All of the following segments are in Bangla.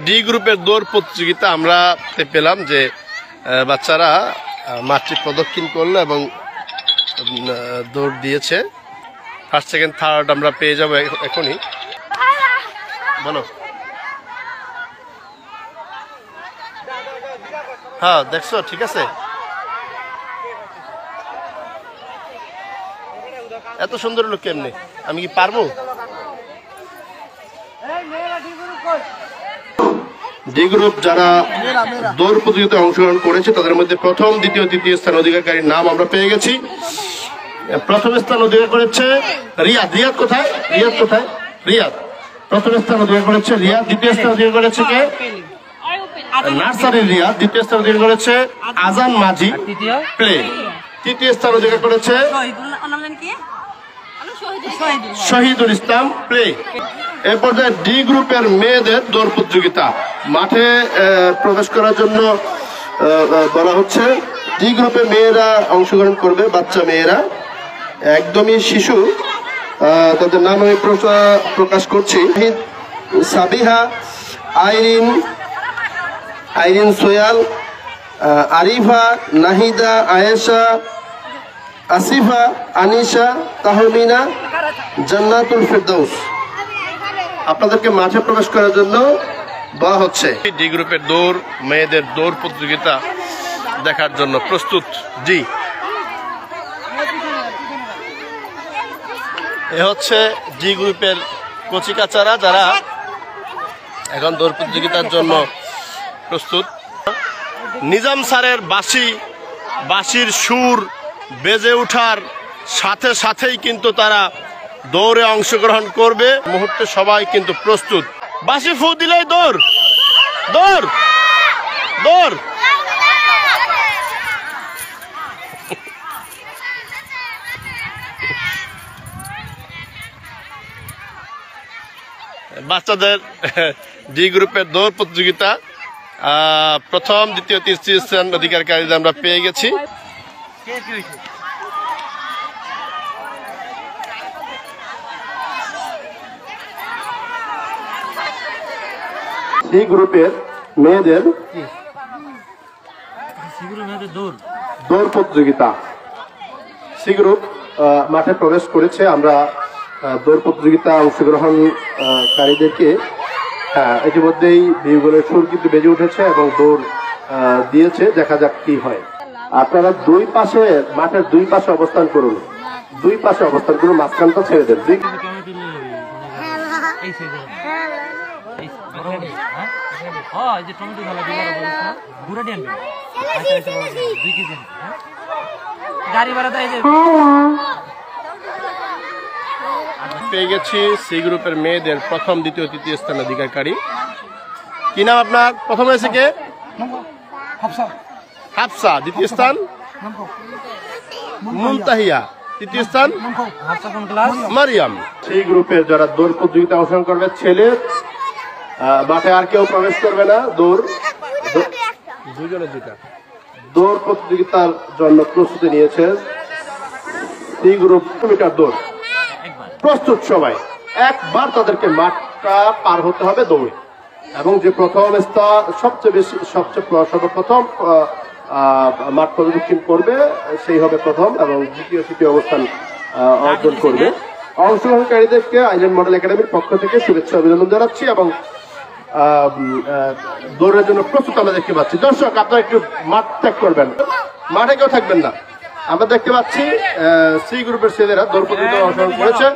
ডি গ্রুপের দৌড় প্রতিযোগিতা আমরা পেলাম যে বাচ্চারা মাঠটি প্রদক্ষিণ করলো এবং দৌড় দিয়েছে। ফার্স্ট সেকেন্ড থার্ড আমরা পেয়ে যাবো এখনই। বলো। হ্যাঁ দেখছো, ঠিক আছে। এত সুন্দর লোক কেমনি, আমি কি পারবো? ডি গ্রুপ যারা দৌড় প্রতিযোগিতায় অংশগ্রহণ করেছে তাদের মধ্যে প্রথম, দ্বিতীয়, তৃতীয় স্থান অধিকারীর নাম আমরা পেয়ে গেছি। প্রথম স্থান অধিকার করেছে রিয়াদ। রিয়াদ কোথায়? রিয়াদ কোথায়? রিয়াদ প্রথম স্থান অধিকার করেছে। রিয়াদ। দ্বিতীয় স্থান অধিকার করেছে কে? নার্সারির রিয়াদ। দ্বিতীয় স্থান অধিকার করেছে আজান মাঝি প্লে। তৃতীয় স্থান অধিকার করেছে শহীদুল ইসলাম প্লে। এ পর্যায়ে ডি গ্রুপের মেয়েদের দৌড় প্রতিযোগিতা মাঠে প্রবেশ করার জন্য বলা হচ্ছে। ডি গ্রুপের মেয়েরা অংশগ্রহণ করবে, বাচ্চা মেয়েরা, একদমই শিশু। তাদের নাম আমি প্রকাশ করছি। সাবিহা, আইরিন সোয়াল, আরিফা, নাহিদা, আয়েশা, আসিফা, আনিশা, তাহমিনা, জান্নাতুল ফেরদৌস। আপনাদেরকে মাঠে প্রবেশ করার জন্য বলা হচ্ছে। ডি গ্রুপের দৌড় মেয়েদের দৌড় প্রতিযোগিতা দেখার জন্য প্রস্তুত ডি। এ হচ্ছে ডি গ্রুপের কচিকাচারা যারা এখন দৌড় প্রতিযোগিতার জন্য প্রস্তুত। নিজাম স্যারের বাঁশির সুর বেজে ওঠার সাথে সাথেই কিন্তু তারা দৌড়ে অংশগ্রহণ করবে। মুহূর্তে সবাই কিন্তু প্রস্তুত। বাঁশি ফু দিলেই দৌড়, দৌড়, দৌড়। বাচ্চাদের ডি গ্রুপের দৌড় প্রতিযোগিতা প্রথম, দ্বিতীয়, তৃতীয় স্থান অধিকারীদের আমরা পেয়ে গেছি। সি গ্রুপের মেয়েদের দৌড় প্রতিযোগিতা। সি গ্রুপ মাঠে প্রবেশ করেছে। আমরা দৌড় প্রতিযোগিতা অংশগ্রহণকারীদেরকে ইতিমধ্যেই বিউগলের সুর কিন্তু বেজে উঠেছে এবং দৌড় দিয়েছে। দেখা যাক কি হয়। আপনারা দুই পাশে, মাঠের দুই পাশে অবস্থান করুন। দুই পাশে অবস্থান করুন, মাঝখানটা ছেড়ে দেন। পেয়ে গেছি সি গ্রুপের মেয়েদের প্রথম, দ্বিতীয়, তৃতীয় স্থান অধিকারী। কি নাম আপনার? প্রথম হয়েছে কে? হাফসা। দ্বিতীয় স্থান মুনতাহিয়া। তৃতীয় স্থান মারিয়াম। সি গ্রুপের যারা দৌড় প্রতিযোগিতা অংশগ্রহণ করবে, ছেলে মাঠে আর কেউ প্রবেশ করবে না। দুজনের দুটা দৌড় প্রতিযোগিতার জন্য প্রস্তুতি নিয়েছে সি গ্রুপ। মিটার দৌড় প্রস্তুত সবাই। একবার তাদেরকে মাঠটা পার হতে হবে দৌড়ে, এবং যে প্রথম স্থান সর্বপ্রথম মাঠ প্রদক্ষিণ করবে সেই হবে প্রথম, এবং দ্বিতীয়, তৃতীয় অবস্থান অর্জন করবে। অংশগ্রহণকারীদেরকে আইল্যান্ড মডেল একাডেমির পক্ষ থেকে শুভেচ্ছা অভিনন্দন জানাচ্ছি এবং দৌড়ের জন্য প্রস্তুত আমরা দেখতে পাচ্ছি। দর্শক, আপনারা একটু মাঠ ত্যাগ করবেন, মাঠে কেউ থাকবেন না। আমরা দেখতে পাচ্ছি সি গ্রুপের ছেলেরা দৌড় প্রতিযোগিতায় অংশগ্রহণ করেছে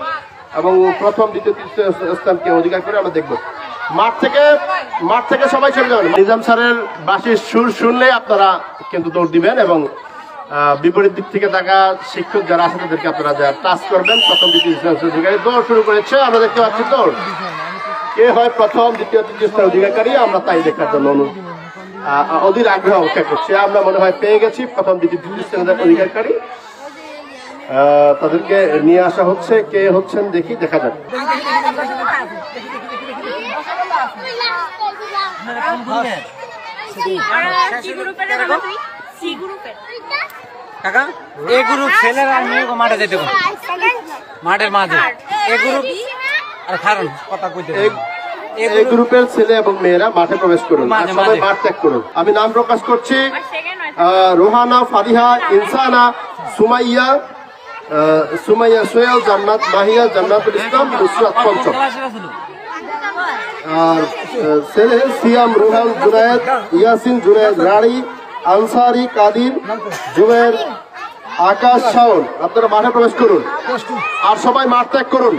এবং প্রথম দ্বিতীয় তৃতীয় স্থানকে অধিকার করে আমরা দেখব। মাঠ থেকে সবাই চলে যাবেন। নিজাম স্যারের বাঁশির সুর শুনলে আপনারা কিন্তু দৌড় দিবেন এবং বিপরীত দিক থেকে থাকা শিক্ষক যারা আছে তাদেরকে আপনারা টাচ করবেন। প্রথম দ্বিতীয় অধিকারী দৌড় শুরু করেছে, আমরা দেখতে পাচ্ছি দৌড় কে হয় প্রথম দ্বিতীয় তৃতীয় স্থান অধিকারী, আমরা তাই দেখার জন্য অধীর আগ্রহ অপেক্ষা করছি। আমরা মনে হয় পেয়ে গেছি প্রথম দ্বিতীয় তৃতীয় স্থানের অধিকারী, তাদেরকে নিয়ে আসা হচ্ছে। কে হচ্ছেন দেখি, দেখা যাক। কাকা এ গ্রুপ ছেলেরা আর মেয়ে মাঠে যেতে হবে, মাঠের মাঝে এ গ্রুপ আর কারণ কথা কইতে এই গ্রুপের ছেলে এবং মেয়েরা মাঠে প্রবেশ করুন, সবাই মাঠ ত্যাগ করুন। আমি নাম প্রকাশ করছি রোহানা, ফারিহা, ইনসানা, সুমাইয়া, সোহেল, জান্নাত, মাহিয়া, জান্নাতুল ইসলাম, নুসরাত পঞ্চম। আর ছেলে সিয়াম, রুহান, জুনায়েদ, ইয়াসিন, জুনায়েদ, রাড়ি, আনসারি, কাদির, জুবের, আকাশ, শাওন। আপনারা মাঠে প্রবেশ করুন আর সবাই মাঠ ত্যাগ করুন।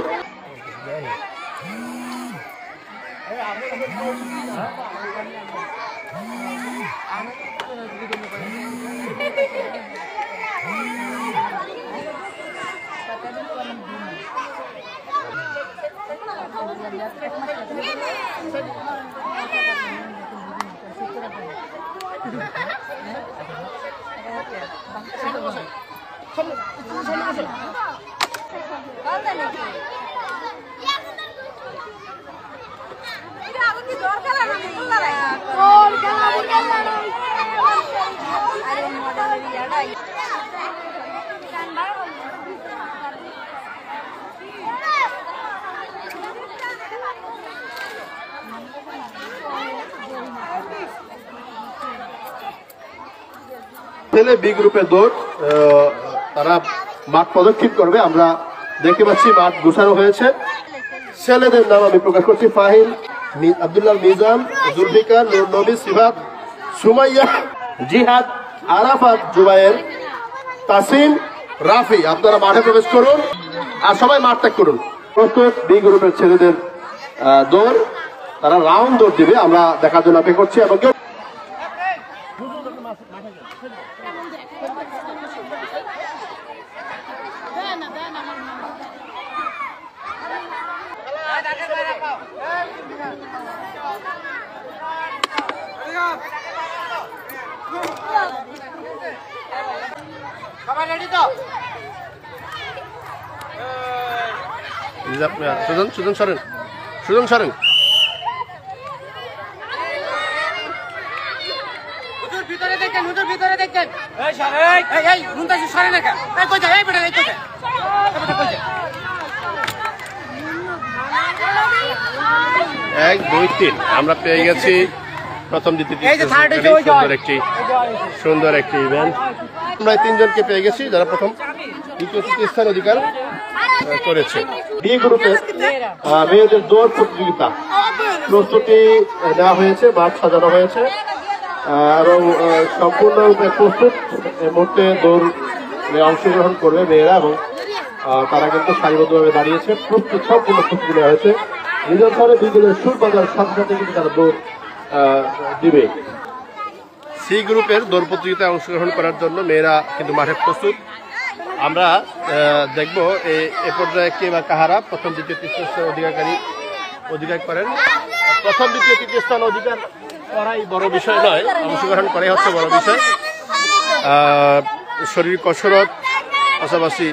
ছেলে বি গ্রুপের দৌড়, তারা মাঠ প্রদক্ষিণ করবে। আমরা দেখতে পাচ্ছি মাঠ গুছানো হয়েছে। ছেলেদের নাম আমি প্রকাশ করছি ফাহিল, আব্দুল্লাহ, মিজান, জুলফিকার, নবী, সিফাত, সুমাইয়া, জিহাদ, আরাফাত, জুবায়ের, তাসিম, রাফি। আপনারা মাঠে প্রবেশ করুন আর সবাই মাঠ ত্যাগ করুন। প্রস্তুত বি গ্রুপের ছেলেদের দৌড়, তারা রাউন্ড দৌড় দিবে, আমরা দেখার জন্য অপেক্ষা করছি। এবং সুজন সরেন। ভিতরে দেখেন, ভিতরে দেখেন। এক, দুই, তিন, আমরা পেয়ে গেছি প্রথম দ্বিতীয় সুন্দর একটি ইভেন্ট। আমরা তিনজনকে পেয়ে গেছি যারা প্রথম দ্বিতীয় তৃতীয় স্থান অধিকার করেছে। বি গ্রুপের মেয়েদের দৌড় প্রতিযোগিতা প্রস্তুতি নেওয়া হয়েছে, মাঠ সাজানো হয়েছে এবং সম্পূর্ণরূপে প্রস্তুত। এই মুহূর্তে দৌড়ে অংশগ্রহণ করবে মেয়েরা এবং তারা কিন্তু সারিবদ্ধভাবে দাঁড়িয়েছে। সম্পূর্ণ প্রস্তুতি নেওয়া হয়েছে। নিজের ঘরে বিকেলের সুর বাজার সাথে সাথে কিন্তু তারা দৌড় দিবে। সি গ্রুপের দৌড় প্রতিযোগিতায় অংশগ্রহণ করার জন্য মেয়েরা কিন্তু মাঠে প্রস্তুত। আমরা দেখব এ পর্যায়ে কে বা কাহারা প্রথম দ্বিতীয় তৃতীয় স্থান অধিকার করেন। প্রথম দ্বিতীয় তৃতীয় স্থান অধিকার করাই বড় বিষয় নয়, অংশগ্রহণ করাই হচ্ছে বড় বিষয়। শরীর কসরত, পাশাপাশি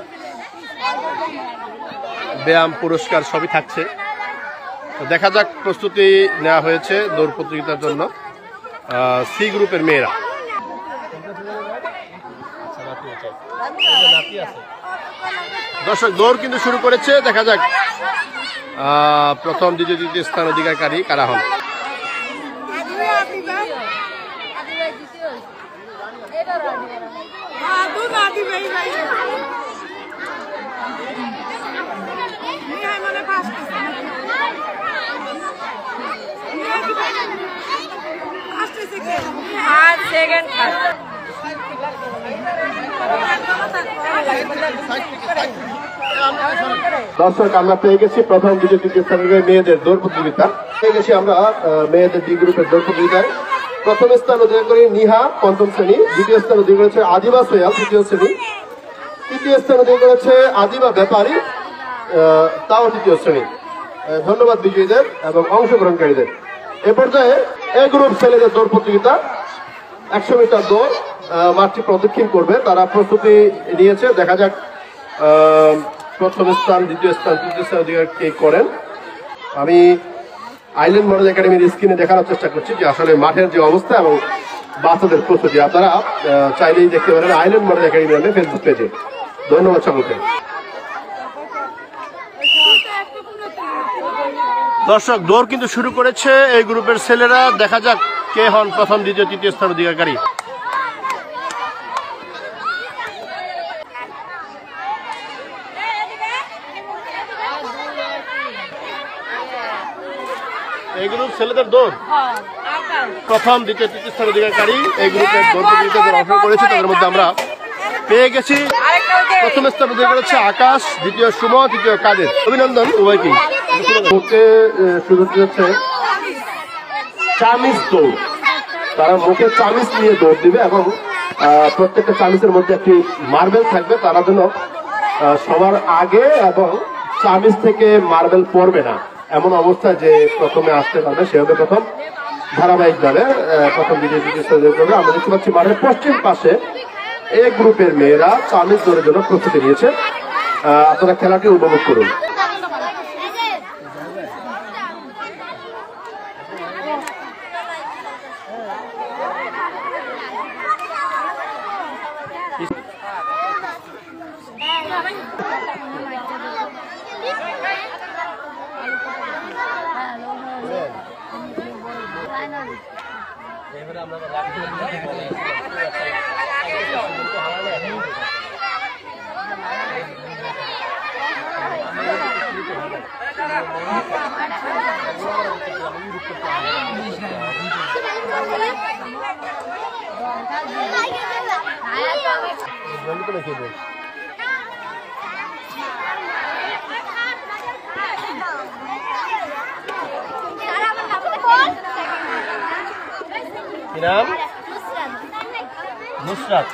ব্যায়াম, পুরস্কার সবই থাকছে। দেখা যাক, প্রস্তুতি নেওয়া হয়েছে দৌড় প্রতিযোগিতার জন্য সি গ্রুপের মেয়েরা। দর্শক, দৌড় কিন্তু শুরু করেছে। দেখা যাক প্রথম দ্বিতীয় তৃতীয় স্থান অধিকারী কারা হন। सेकंड দর্শক আমরা পেয়ে গেছি প্রথম দ্বিতীয় তৃতীয় স্থানের মেয়েদের দৌড় প্রতিযোগিতা পেয়ে গেছি আমরা মেয়েদের ডি গ্রুপের দৌড় প্রতিযোগিতায় প্রথম স্থান অধিকার করি নিহা পঞ্চম শ্রেণী, দ্বিতীয় স্থান অধিকার করেছে আদিবা সোয়াল তৃতীয় শ্রেণী, তৃতীয় স্থান অধিকার করেছে আদিবা ব্যাপারী তাও তৃতীয় শ্রেণী। ধন্যবাদ বিজয়ীদের এবং অংশগ্রহণকারীদের। এ পর্যায়ে এ গ্রুপ ছেলেদের দৌড় প্রতিযোগিতা 100 মিটার দৌড় মাঠটি প্রদক্ষিণ করবে, তারা প্রস্তুতি নিয়েছে। দেখা যাক প্রথম স্থান দ্বিতীয় স্থান তৃতীয় স্থান অধিকার কে করেন। আমি আইল্যান্ড মডেল একাডেমির স্ক্রিনে দেখানোর চেষ্টা করছি যে আসলে মাঠের যে অবস্থা এবং বাচ্চাদের প্রস্তুতি আপনারা চাইলেই দেখতে পারেন আইল্যান্ড মডেল একাডেমি নামে ফেসবুক পেজে। ধন্যবাদ সকলকে। দর্শক দৌড় কিন্তু শুরু করেছে এই গ্রুপের ছেলেরা, দেখা যাক কে হন প্রথম দ্বিতীয় তৃতীয় স্থান অধিকারী। এই গ্রুপ ছেলেদের দৌড় প্রথম দ্বিতীয় তৃতীয় স্থান অধিকারী এই গ্রুপের দৌড় প্রতিযোগিতায় অংশ করেছে। তাদের মধ্যে আমরা পেয়ে গেছি প্রথম স্থান অধিকার করেছে আকাশ, দ্বিতীয় সুমন, তৃতীয় কাদের। অভিনন্দন উভয়কে। শুরু হচ্ছে চামিজ দৌড়, তারা মুখে চামিজ নিয়ে দৌড় দিবে এবং প্রত্যেকটা চামিজের মধ্যে একটি মার্বেল থাকবে, তারা যেন সবার আগে এবং চামিজ থেকে মার্বেল পড়বে না এমন অবস্থায় যে প্রথমে আসতে পারবে সে হবে প্রথম। ধারাবাহিক দলে প্রথম দ্বিতীয় তৃতীয় স্থান আমরা দেখতে পাচ্ছি মাঠের পশ্চিম পাশে এ গ্রুপের মেয়েরা চামিজ দৌড়ের জন্য প্রস্তুতি নিয়েছে। আপনারা খেলাটি উপভোগ করুন। নাম নুসরাত,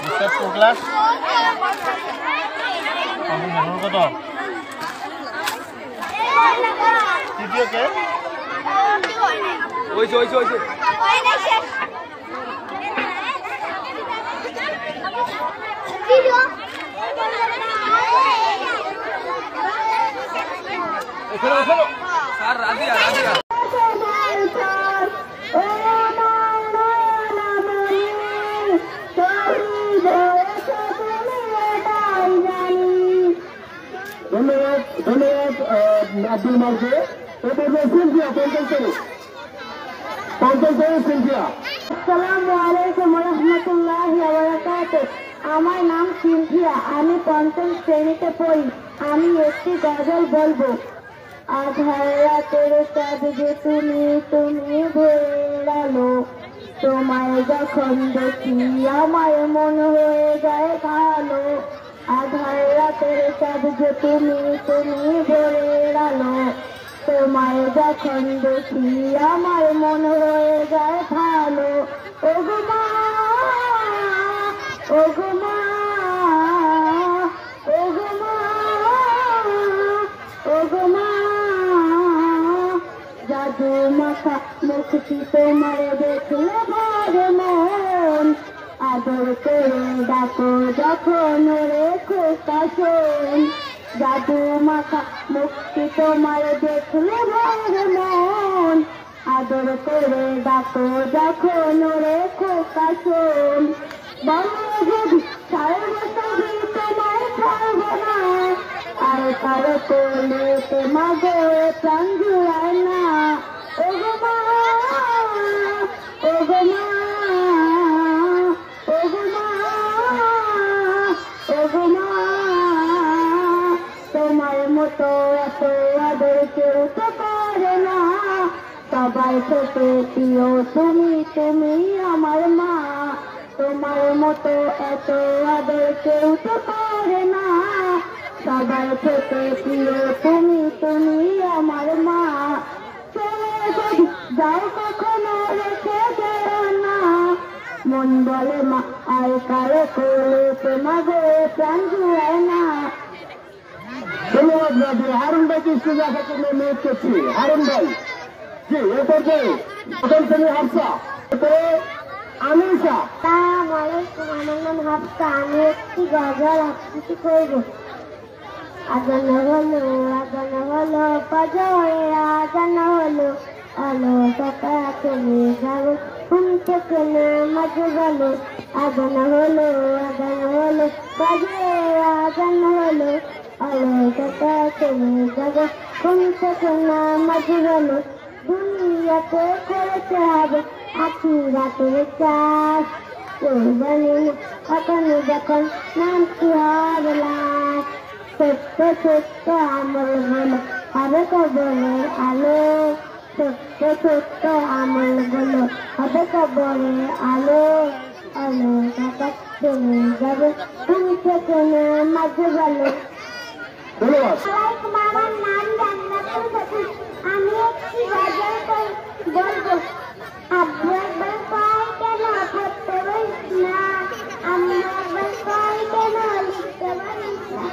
নুসরাত কোন ক্লাস? কত? তৃতীয় কে? ওইছে ওইছে ওইছে স্যার রাজিয়া রাজিয়া ধন্যবাদ ধন্যবাদ আব্দুল মালকে। Cynthia Cynthia. আসসালামু আলাইকুম ওয়া রাহমাতুল্লাহি ওয়া বারাকাতুহু। আমার নাম সিনথিয়া, আমি পঞ্চম শ্রেণীতে পড়ি। আমি একটি গজল বলবো। আধার রাতের চাঁদ যে তুমি তুমি ভোলালো, তোমায় যখন দেখি আমার মন হয়ে যায় ভালো। আধার রাতের চাঁদ যে তুমি তুমি ভোলালো, তোমায় যখন দেখি আমার মন হয়ে যায় ভালো। ওগো মা ওগো মা ওগো মা ওগো মা, জাদু মাখা মুখটি তোমার দেখলে ভরে মন। আদর করে ডাকো যখন রেখো কাশন, জাদু মাখা মুখটি তোমার দেখলে ভরে মন। আদর করে ডাকো যখন রেখো কাশন। বন্ধু সর্বসবি তোমায় ছাড়বো না, আর কারো কোলে তোমাকে প্রাণ জুড়ায় না। ওগো মা ওগো মা ওগো মা ওগো মা, তোমার মতো এত আদর কেউ তো করে না। সবাই ছোট পেতে প্রিয় তুমি তুমি আমার মা, তোমার মতো এত আদর কেউ তো করে না, সবার পেতে প্রিয় তুমি তুমি আমার মা, চলে যদি যাও কখনো রেখে যেও না, মন বলে মা আর কারো কোলে তোমার গো প্রাণ জুড়ায় না। ধন্যবাদ রাজি। হারুন ভাইকে স্টেজে আসার জন্য অনুরোধ করছি। হারুন ভাই, জি এ পর্যায়ে প্রথম শ্রেণী হাফসা, এরপরে আনিসা। আসসালামু আলাইকুম, আমার নাম হাফসা। আমি একটি গজল আবৃত্তি করব। আজান হলো আজান হলো ফজরে আজান হলো, আলো টাকা চলে যাব ঘুম থেকে নামাজ গেলো, আজান হলো ফজরে আজান হলো, আলো টাকা চলে যাব ঘুম থেকে নামাজ গেলো, দুনিয়াতে করেছে হবে আখিরাতের চাষ, কেউ জানে না কখন যখন নামটি হবে লাশ, ছোট্ট ছোট্ট আমল গুলো হবে কবরের আলো, ছোট্ট ছোট্ট আমল গুলো হবে কবরের আলো, আলো টাকা চলে যাবে ঘুম থেকে নামাজ গেলো। ধন্যবাদ। আমার নাম জান্নাতুল বাতুল। আমি একটি গজল বলবো। আব্বু একবার কয় কেন পড়তে বলিস না, আম্মু একবার কয় কেন লিখতে বলিস না,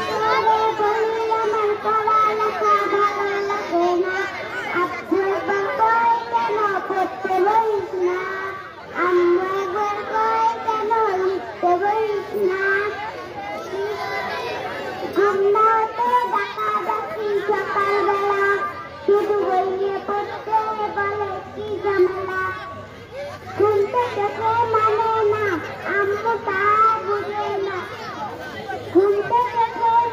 তোমারে বলি আমার পড়ালেখা ভালো লাগে না, আব্বু একবার কয় কেন পড়তে বলিস না, আম্মু একবার কয় কেন লিখতে বলিস না, আমরা তো ডাকাডাকি সকালবেলা, শুধু বই নিয়ে পড়তে বলে কি ঝামেলা, ঘুম থেকে মানে না আম্মু তা বুঝে না, ঘুম থেকে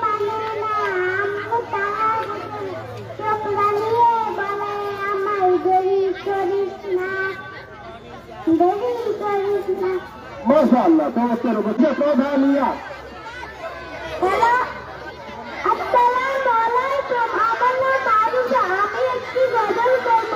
মানে না আম্মু তা বুঝে না, চোখ রানিয়ে বলে আমায় দেরি করিস না, দেরি করিস না। মাশাআল্লাহ, চমৎকার উপস্থিত প্রধানিয়া। হ্যালো, আসসালামু আলাইকুম, আমার নাম আরুষা। আমি একটি গজল করব।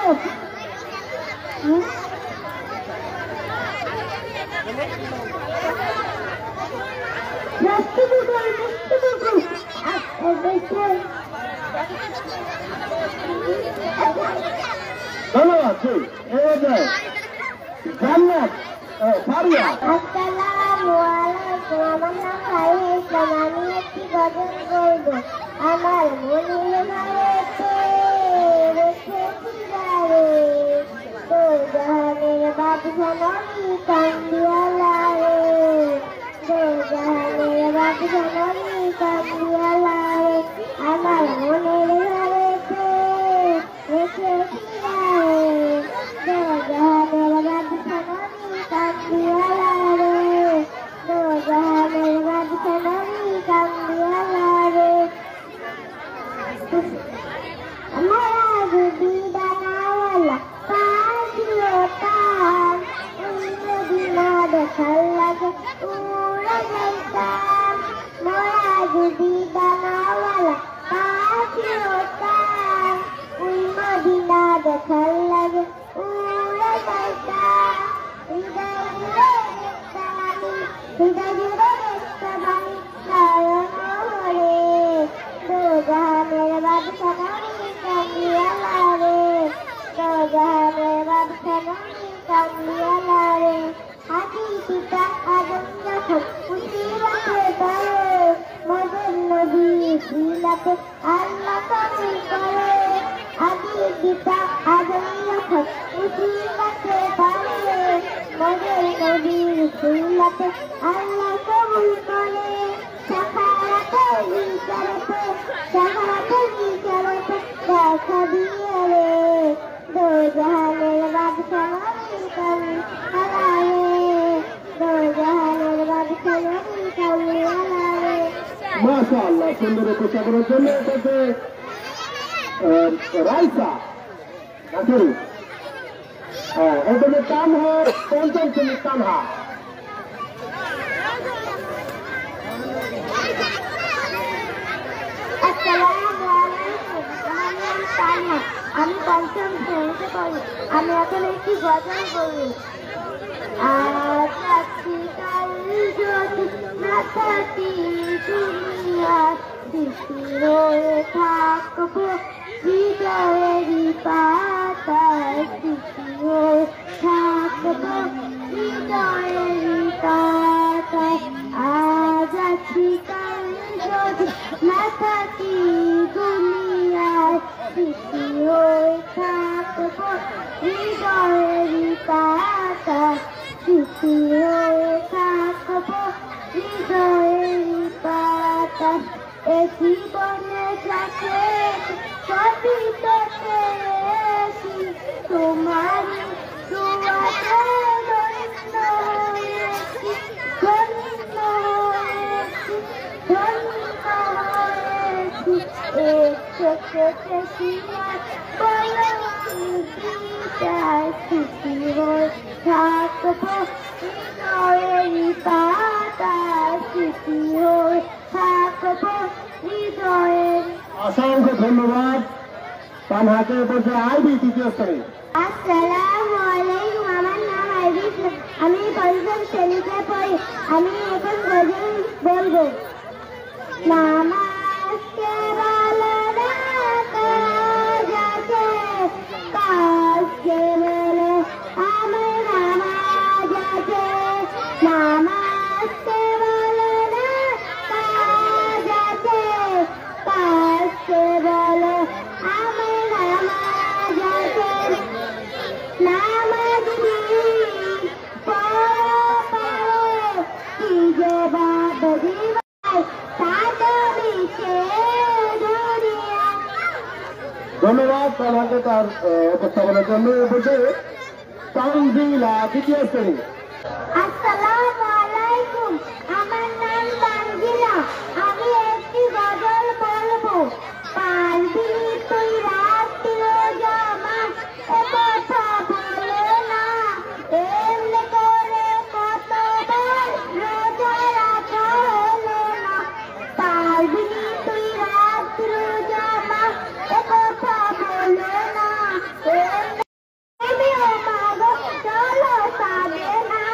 ধন্যবাদ। জি এ পর্যায়ে জান্নাত ফারিয়া। আসসালামু আলাইকুম, আমার নাম ফারিয়া ইসলাম। আমি একটি গজল করব। আমার মনের ঘরেতে রেখেছি বারে, তো জাহানের বাদশা নবী কান্দিয়ালা রে, তো জাহানের বাদশা নবী কান্দিয়ালা রে, আমার মনের ঘরেতে রেখেছি বারে, তো জাহানের বাদশা নবী কান্দিয়ালা রে, তো জাহানের বাদশা নবী কান্দিয়ালা রে, हमारा भी बनाया पाजियो तान, उन्हें बिना देखल लगे उड़ा जाता, हमारा भी बनाया पाजियो तान, उन्हें बिना देखल लगे उड़ा जाता, हृदय जुड़े रिश्तानी, हृदय जुड़े रिश्तानी नयनो रे, दो जहानेर बादशाह नबी कांदियाला रे, दो जहानेर बादशाह नबी कांदियाला रे, आदि पिता आदम যখন মুসিবতে পড়ে, মদের নবী বিলাতে আল্লাহ কবুল করে, আদি পিতা আদম যখন মুসিবতে পড়ে, মদের নবী বিলাতে আল্লাহ কবুল করে, সাফারাতে বিচারতে সাফারাতে বিচারতে দেখা দিয়ে রে, দো জাহানের বাদশা নবী কান্দিয়ালা রে, দো জাহানের বাদশা নবী কান্দিয়ালা রে। মাশাআল্লাহ, সুন্দর উপস্থাপনের জন্য এটাতে রাইসা আসুন। এটাতে তানহা, পঞ্চম শ্রেণীর তানহা। আসসালামু আলাইকুম, আমার নাম তানহা। আমি পঞ্চম শ্রেণীতে পড়ি। আমি এখন একটি গজল বলি। আজ আছি কাল যদি না থাকি দুনিয়ার, স্মৃতি হয়ে থাকবো হৃদয়েরই পাতায়, স্মৃতি হয়ে থাকবো হৃদয়েরই পাতায়। আজ আছি কাল যদি না থাকি দুনিয়ায়, স্মৃতি হয়ে থাকবো হৃদয়েরই পাতায়, স্মৃতি হয়ে থাকবো হৃদয়েরই পাতায়। এ জীবনে যাকে সবই তো পেয়েছি, তোমারই দুয়ারে ধন্য হয়েছি, ধন্য হয়েছি, ধন্য হয়েছি। একটু সীমার বলো বিদায়, স্মৃতি হয়ে থাকবো হৃদয়েরই পাতায়, স্মৃতি হয়ে থাকবো হৃদয়ের। অসংখ্য ধন্যবাদ। তার হাতে বসে আইবি তৃতীয় শ্রেণী। আসসালামু আলাইকুম, আমার নাম আইবি ইসলাম। আমি পঞ্চম শ্রেণীতে পড়ি। আমি এখন গজল বলবো। নামাজ কেবল কাজ আছে, কাজ কেবল আমার নামাজ আছে। নামাজ কেবল কাজ আছে, কাজ কেবল আমার নামাজ আছে। নামাজ পড়ো পড়ো কি যে বাদ দিবাই, সাত বিছে দুনিয়া। ধন্যবাদ তার হাতে তার উপস্থাপনের জন্য। বলছে তানজিলা তৃতীয় শ্রেণী। আসসালামু আলাইকুম, আমার নাম তানজিলা। আমি একটি গজল বলবো। পারবি তুই রাত্রি জামা, এ কথা বলো না, এমনি করে কতবার রোজা রাখা হলো না। পারবি তুই রাত্রি জামা, এ কথা বলো না, এমনি চলো সাবে না।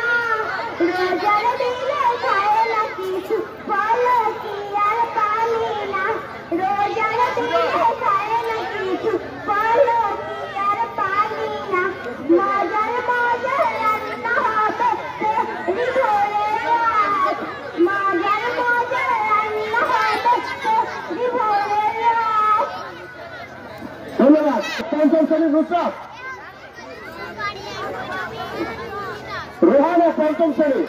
রোজার দিলে খায় না কিছু, বলো কি আর পানি না। রোজার দিলে খায় না কিছু, বলো কি আর পানি না। মজার মজার রান্না হবে তেরি ভোরে রাত, মজার মজার রান্না হবে তেরি ভোরে রাত। ধন্যবাদ। পঞ্চম শ্রেণীর নুসরাত। রোহানা পঞ্চম শ্রেণী।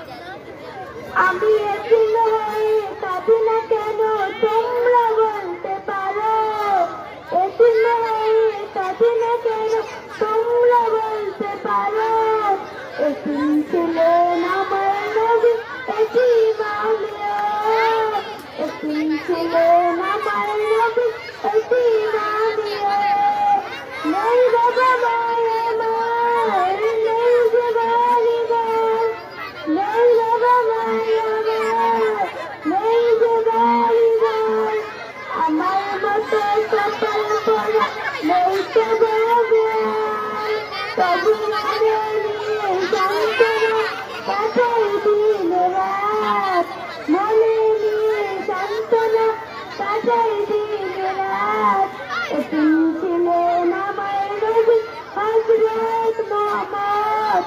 আমি এতিম হয়ে কাঁদি না কেন, তোমরা বলতে পারো। এতিম হয়ে কাঁদি না কেন, তোমরা বলতে পারো। এতিম ছিলেন আমার নবী, এতিম আমিও। এতিম ছিলেন আমার নবী, এতিম আমিও। নেই বাবা মায়ের আমার, নেই যে বাড়ি ঘর, নেই বাবা মায়ের আমার, নেই যে বাড়ি ঘর। আমার মতো কপাল পড়া নেই তো ভগবান, তবু মনে নিয়ে সান্ত্বনা কাটাই দিন রাত, মনে নিয়ে সান্ত্বনা কাটাই দিন রাত। এতিম ছিলেন আমার নবী হযরত মুহাম্মদ,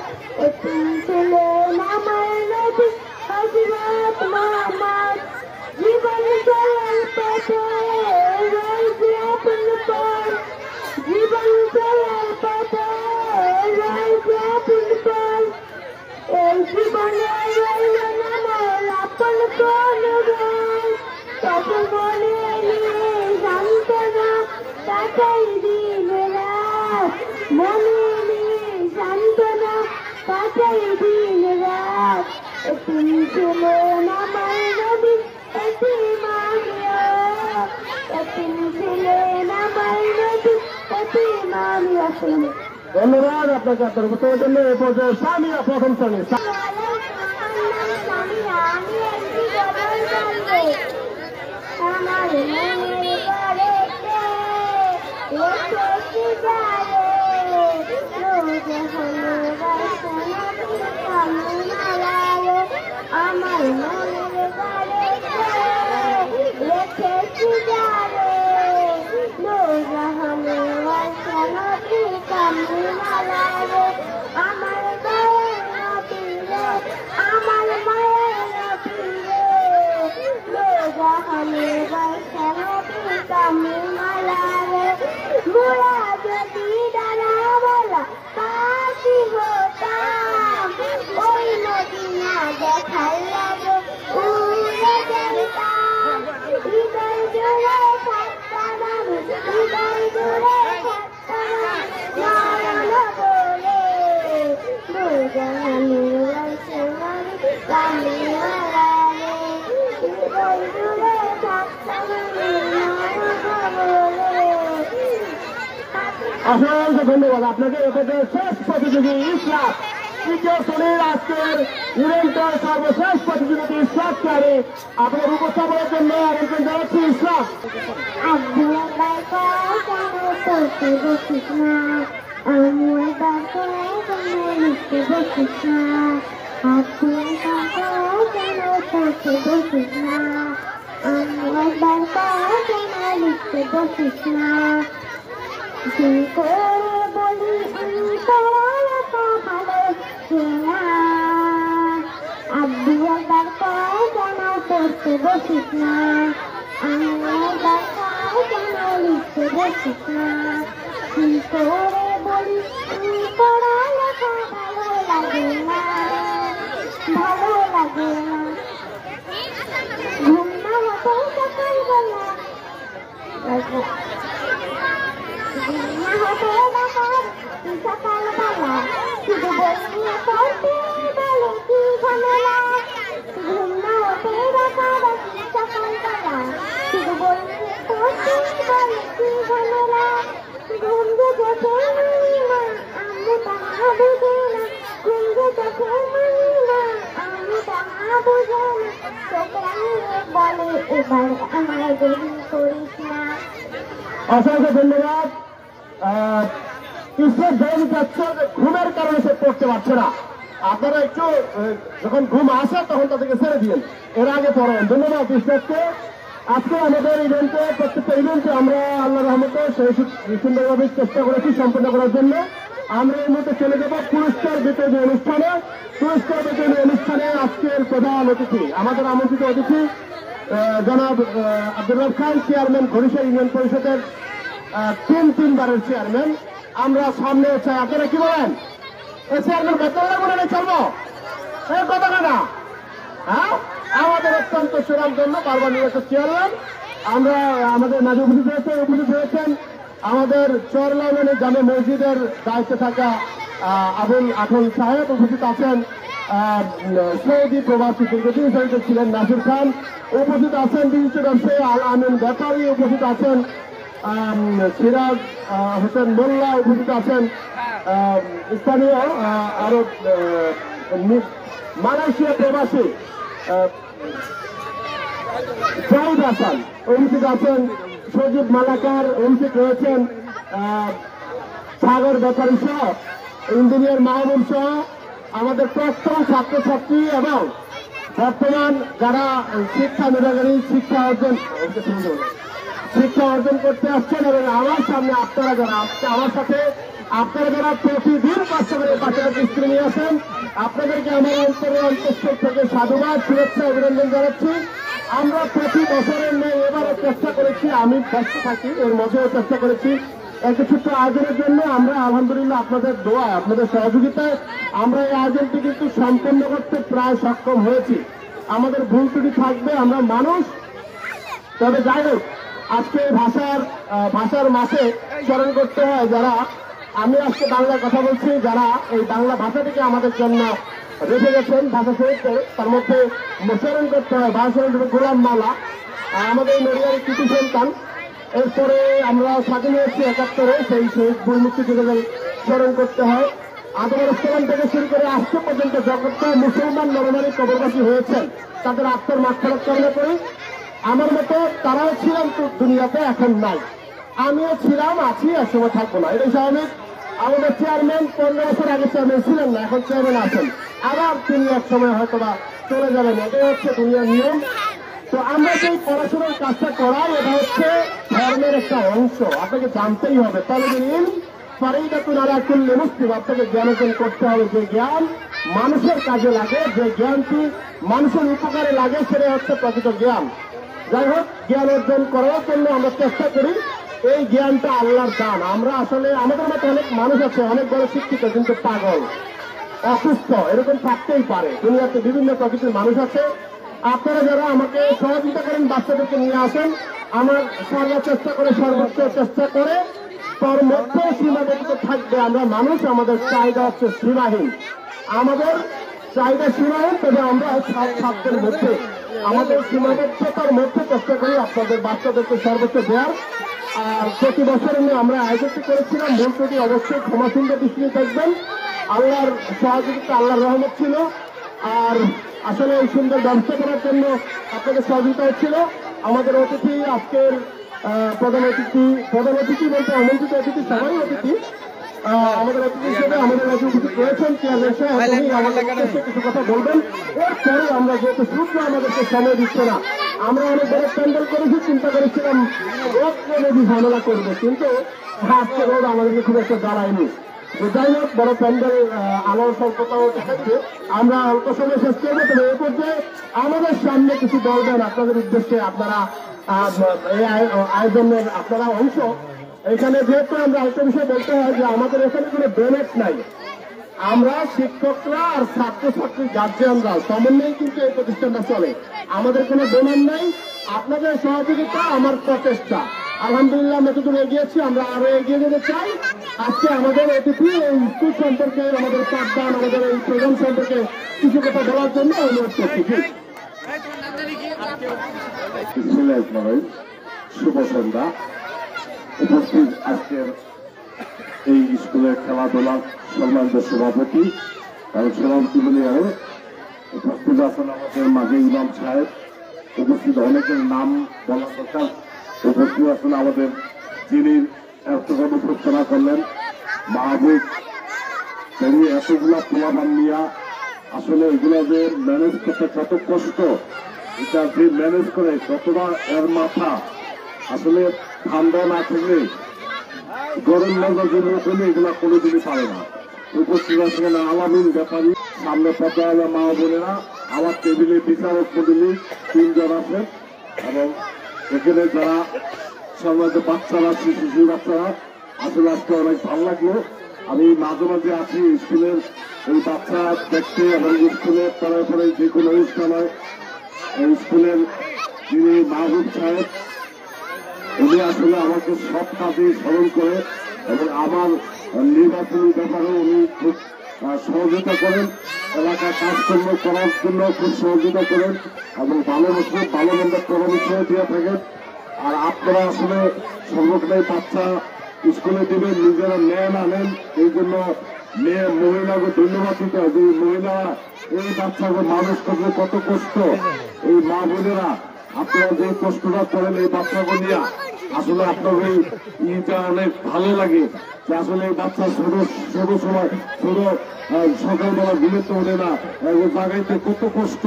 এতিম ছিলেন আমার নবী হযরত মুহাম্মদ। জীবন চলার পথে রয়েছে আপন পথ, জীবন চলার পথে রয়েছে আপন পথ। এই জীবনে রইল না মোর আপন কোন গান, তবু মনে নিয়ে সান্ত্বনা কাটাই দিন রাত, মনে নিয়ে সান্ত্বনা কাটাই দিন রাত। এতিম ছিলেন আমার নবী, এতিম আমিও। এতিম ছিলেন আমার নবী, এতিম আমিও। ধন্যবাদ আপনাকে আপনার উপস্থাপনের জন্য। এ পর্যায়ে সামিয়া প্রথম শ্রেণী। আমি একটি গজল বলবো। আমার মনের ঘরেতে রেখেছি আমার মনের রেখেছি যারে নূরজাহানের বাসনবী কামনালারে আমার মায়ের নবীরে আমার মায়ের নবীরে নূরজাহানের বাসনবী কামনালারে মোরা যদি ডানা বলা পাখি হতাম ওই মদিনা দেখার লাগে উড়ে যেতাম হৃদয় জুড়ে থাকতাম আমি হৃদয় জুড়ে থাকতাম নয়ন বলে নূরজাহানের বাসনবী কামনালারে হৃদয় জুড়ে থাকতাম আমি নয়ন বলে। অসংখ্য ধন্যবাদ আপনাকে। এটাকে শেষ প্রতিযোগী ইসলাম তৃতীয় শ্রেণীর আজকের ইভেন্টের সর্বশেষ প্রতিযোগী ইসলামকে আমি আপনার উপস্থাপনের জন্য আবেদন জানাচ্ছি। ইসলাম আব্বু একবার করতে বসিস না আম্মু একবার লিখতে বসিস না আব্বু একবার করতে বসিস না আম্মু একবার লিখতে বসিস না কি করে বলি আমি পড়ালেখা ভালো না আব্বু একবার পড়তে বসিস না আম্মু একবার লিখতে বসিস না কি করে বলি আমি পড়ালেখা ভালো লাগে না ঘুম না হতে সকালবেলা সকালবেলা শুধু বই নিয়ে পড়তে বলে কি ঝামেলা ঘুম না হতে রাতারাতি সকালবেলা শুধু বই নিয়ে পড়তে বলে কি ঝামেলা ঘুম যে চোখে মানি না আম্মু তাহা বুঝে না ঘুম যে চোখে মানি না আম্মু তাহা বুঝে না ছোকরা নিয়ে বলে এবার আমায় দেরি করিস না। অসংখ্য ধন্যবাদ। ইসলাম জয় যাচ্ছে ঘুমের কারণে সে পড়তে পারছে না। আপনারা একটু যখন ঘুম আসে তখন তাদেরকে ছেড়ে দিন, এর আগে পড়েন। ধন্যবাদ ইসলামকে। আজকে আমাদের ইভেন্টে প্রত্যেকটা ইভেন্টে আমরা আল্লাহ রহমতে সেই সুন্দরভাবে চেষ্টা করেছি সম্পন্ন করার জন্য। আমরা এই মুহূর্তে চলে যাব পুরস্কার বিতরণী অনুষ্ঠানে। পুরস্কার বিতরণী অনুষ্ঠানে আজকের প্রধান অতিথি, আমাদের আমন্ত্রিত অতিথি জনাব আব্দুর রব খান, চেয়ারম্যান ঘড়িশা ইউনিয়ন পরিষদের তিনবারের চেয়ারম্যান। আমরা সামনে চাই, আপনারা কি বলেন? এই চেয়ারম্যান বেতনের মনে নেই চলবো কথা না? হ্যাঁ, আমাদের অত্যন্ত সুনামধন্য বারবার নির্বাচিত চেয়ারম্যান। আমরা আমাদের মাঝে উপস্থিত হয়েছেন আমাদের চরলাউনে জামে মসজিদের দায়িত্বে থাকা আবুল আঠল সাহেব, উপস্থিত আছেন সৌদি প্রবাসী দীর্ঘদিন জড়িত ছিলেন নাসির খান, উপস্থিত আছেন বিশিষ্ট ব্যবসায়ী আল আমিন ব্যাপারী, উপস্থিত আছেন সিরাজ হোসেন মোল্লা, উপস্থিত আছেন স্থানীয় আরো মালয়েশিয়া প্রবাসী জাহিদ হাসান, উপস্থিত আছেন সজীব মালাকার, উপস্থিত রয়েছেন সাগর ব্যাপারী সহ ইঞ্জিনিয়ার মাহবুব সহ আমাদের প্রাক্তন ছাত্রছাত্রী এবং বর্তমান যারা শিক্ষা বিভাগের শিক্ষা অর্জন করতে আসছেন এবং আমার সামনে আপনারা যারা আমার সাথে আপনারা যারা প্রতিদিন কষ্ট করে বাচ্চাদেরকে স্কুলে নিয়ে আসেন, আপনাদেরকে আমার অন্তরের অন্তঃস্থল থেকে সাধুবাদ, শুভেচ্ছা, অভিনন্দন জানাচ্ছি। আমরা প্রতি বছরের নেই এবারও চেষ্টা করেছি, আমি ব্যস্ত থাকি এর মধ্যেও চেষ্টা করেছি একটা ছোট্ট আয়োজনের জন্য। আমরা আলহামদুলিল্লাহ আপনাদের দোয়া, আপনাদের সহযোগিতায় আমরা এই আয়োজনটি কিন্তু সম্পন্ন করতে প্রায় সক্ষম হয়েছি। আমাদের ভুল ত্রুটি থাকবে, আমরা মানুষ। তবে যাই হোক, আজকে ভাষার মাসে স্মরণ করতে হয় যারা, আমি আজকে বাংলায় কথা বলছি, যারা এই বাংলা ভাষাটিকে আমাদের জন্য রেখে গেছেন ভাষা শহীদকে, তার মধ্যে স্মরণ করতে হয় ভাষা গোলাম মালা, আমাদের নড়িয়ার কৃতি সন্তান। এরপরে আমরা স্বাধীন হয়েছি ৭১-এ, সেই শহীদ বই মুক্তিযোদ্ধাদের স্মরণ করতে হয়। আদম ইসলাম থেকে শুরু করে আজকে পর্যন্ত যত মুসলমান নরনারী কবরবাসী হয়েছেন তাদের আত্মার মাগফিরাত কামনা করি। আমার মতো তারাও ছিলেন তো দুনিয়াতে, এখন নাই। আমিও ছিলাম, আছি, একসময় থাকবো না, এটাই স্বাভাবিক। আমাদের চেয়ারম্যান 15 বছর আগে চেয়ারম্যান ছিলেন না, এখন চেয়ারম্যান আছেন, আবার তিনি এক সময় হয়তো বা চলে যাবেন, এটাই হচ্ছে দুনিয়ার নিয়ম। তো আমরা যে পড়াশোনার কাজটা করাই, এটা হচ্ছে ধর্মের একটা অংশ, আপনাকে জানতেই হবে। তালিবুল ফারিদাতুন আলা কুল্লি মুসলিম, আপনাকে জ্ঞান অর্জন করতে হবে। যে জ্ঞান মানুষের কাজে লাগে, যে জ্ঞানটি মানুষের উপকারে লাগে, সেটা হচ্ছে প্রকৃত জ্ঞান। যাই হোক, জ্ঞান অর্জন করার জন্য আমরা চেষ্টা করি। এই জ্ঞানটা আল্লাহর দান। আমরা আসলে আমাদের মতো অনেক মানুষ আছে, অনেক বড় শিক্ষিত কিন্তু পাগল, অসুস্থ, এরকম থাকতেই পারে। দুনিয়াতে বিভিন্ন প্রকৃতির মানুষ আছে। আপনারা যারা আমাকে সহযোগিতা করেন, বাচ্চাদেরকে নিয়ে আসেন, আমার চেষ্টা করে, সর্বোচ্চ চেষ্টা করে, তার মধ্যে সীমাবদ্ধ থাকবে। আমরা মানুষ, আমাদের চাহিদা হচ্ছে সীমাহীন, আমাদের চাহিদা সীমাহীন, তবে আমরা ছাত্রের মধ্যে আমাদের সীমাবদ্ধতার মধ্যে চেষ্টা করি আপনাদের বাচ্চাদেরকে সর্বোচ্চ দেওয়ার। আর প্রতি বছর আমরা আয়োজিত করেছিলাম, ভুল ত্রুটি অবশ্যই ক্ষমাসুন্দর দৃষ্টিতে দেখবেন। আল্লাহর সহযোগিতা, আল্লাহর রহমত ছিল। আর আসলে এই সুন্দর ব্যবস্থা করার জন্য আপনাদের সহযোগিতা হচ্ছিল। আমাদের অতিথি, আজকের প্রধান অতিথি বলতে আমন্ত্রিত অতিথি, সবাই অতিথি। আমাদের অতিথি হিসেবে আমাদের অতিথি রয়েছেন চেয়ারম্যান সাহেব, উনি আমাদের উদ্দেশ্যে কিছু কথা বলবেন। এরপরে আমরা যেহেতু সূর্য আমাদেরকে সময় দিচ্ছে না, আমরা অনেক বড় প্যান্ডেল করেছি, চিন্তা করেছিলাম রোদ নদী ঝামেলা করবো, কিন্তু আজকে রোদ আমাদেরকে খুব একটা জ্বালায়নি। যাই হোক, বড় প্যান্ডেল আলোর স্বল্পতাও থাকবে, আমরা অল্প সময় শেষ করবো। তবে এ পর্যায়ে আমাদের সামনে কিছু বলবেন আপনাদের উদ্দেশ্যে, আপনারা এই আয়োজনের আপনারা অংশ। এখানে যেহেতু আমরা একটা বিষয় বলতে হয় যে আমাদের এখানে কোনো ডোনেট নাই, আমরা শিক্ষকরা আর ছাত্রছাত্রী গার্জিয়ানরা সমন্বয়ে কিন্তু এই প্রতিষ্ঠানটা চলে। আমাদের কোনো ডোনেট নাই, আপনাদের সহযোগিতা আমার প্রচেষ্টা। আলহামদুলিল্লাহ আমরা যতদূর এগিয়েছি, আমরা আরো এগিয়ে যেতে চাই। আজকে আমাদের অতিথি এই স্কুল সম্পর্কে, আমাদের পাঠদান, আমাদের এই প্রোগ্রাম সম্পর্কে কিছু কথা বলার জন্য অনুরোধ করছি। শুভ সন্ধ্যা। উপস্থিত আজকের এই স্কুলের খেলাধুলা সম্মানিত সভাপতি এবং সভাপতি বলে উপস্থিত আছেন আমাদের মাঝে ইমাম সাহেব, উপস্থিত অনেকের নাম বলা দরকার। উপস্থিত আছেন আমাদের যিনি এতক্ষণ উপস্থাপনা করলেন মাহবুব, তিনি এতগুলা পোলাপান নিয়া আসলে এগুলো যে ম্যানেজ করতে কত কষ্ট, এটা যে ম্যানেজ করে কতটা এর মাথা, আসলে ঠান্ডা না থাকলে গরম লাগার জন্য করলে এগুলা কোনোদিনই পারে না। উপস্থিত আছেন আলামিন ব্যাপারী, সামনে পর্যায়ে মা বোনেরা, আমার টেবিলে বিচারক মন্ডলী 3 জন আছেন এবং এখানে যারা সাধারণত বাচ্চারা, শিশু বাচ্চারা, আসলে আজকে অনেক ভালো লাগলো। আমি মাঝে মাঝে আছি স্কুলের এই বাচ্চা দেখতে এবং স্কুলের পরে যে কোনো অনুষ্ঠান হয়, এই স্কুলের যিনি মাহবুব সাহেব, উনি আসলে আমাকে সব কাজে স্মরণ করে এবং আমার নির্বাচনী ব্যাপারে উনি খুব সহযোগিতা করেন, এলাকার কাজকর্ম করার জন্য খুব সহযোগিতা করেন এবং ভালো মন্দ পরামর্শ দিয়ে থাকেন। আর আপনারা আসলে সর্বক্ষণে বাচ্চা স্কুলে দিবেন, নিজেরা নেন আনেন, এই জন্য মহিলাকে ধন্যবাদ দিতে হবে। যে মহিলারা এই বাচ্চাকে মানুষ করতে কত কষ্ট, এই মা বোনেরা আপনারা যে কষ্টটা করেন এই বাচ্চাকে নিয়ে, আসলে আপনাদের ইটা অনেক ভালো লাগে যে আসলে এই বাচ্চা ছোট সময় ছোট সকালবেলা ঘুমেতে ওঠে না, জাগাইতে কত কষ্ট,